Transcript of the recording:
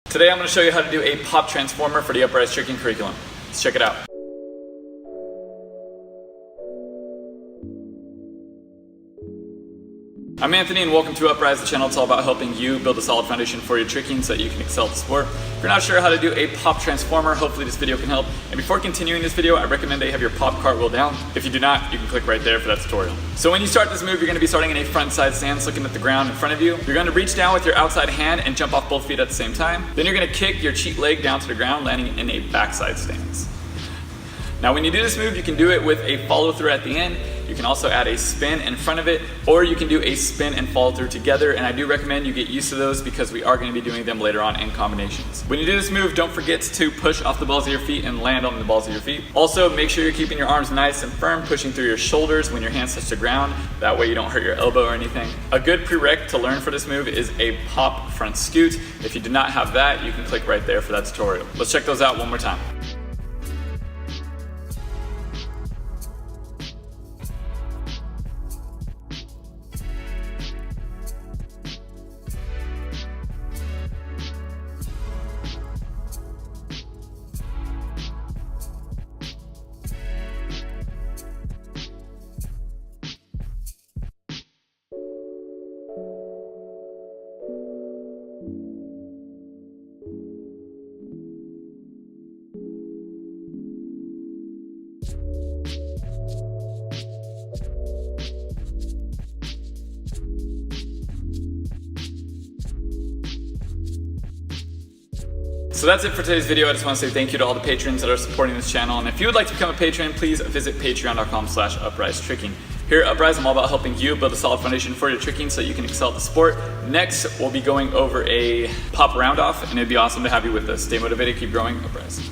Today I'm going to show you how to do a pop transformer for the Upraiz Tricking curriculum. Let's check it out. I'm Anthony and welcome to Upraiz, the channel that's all about helping you build a solid foundation for your tricking so that you can excel at the sport. If you're not sure how to do a pop transformer, hopefully this video can help. And before continuing this video, I recommend that you have your pop cartwheel down. If you do not, you can click right there for that tutorial. So when you start this move, you're going to be starting in a front side stance, looking at the ground in front of you. You're going to reach down with your outside hand and jump off both feet at the same time. Then you're going to kick your cheat leg down to the ground, landing in a backside stance. Now when you do this move, you can do it with a follow through at the end. You can also add a spin in front of it, or you can do a spin and follow through together, and I do recommend you get used to those because we are going to be doing them later on in combinations. When you do this move, don't forget to push off the balls of your feet and land on the balls of your feet. Also, make sure you're keeping your arms nice and firm, pushing through your shoulders when your hands touch the ground. That way you don't hurt your elbow or anything. A good prereq to learn for this move is a pop front scoot. If you do not have that, you can click right there for that tutorial. Let's check those out one more time. So that's it for today's video. I just want to say thank you to all the patrons that are supporting this channel. And if you would like to become a patron, please visit patreon.com/Upraiz Tricking. Here at Upraiz, I'm all about helping you build a solid foundation for your tricking so that you can excel at the sport. Next, we'll be going over a pop round off, and it'd be awesome to have you with us. Stay motivated, keep growing, Upraiz.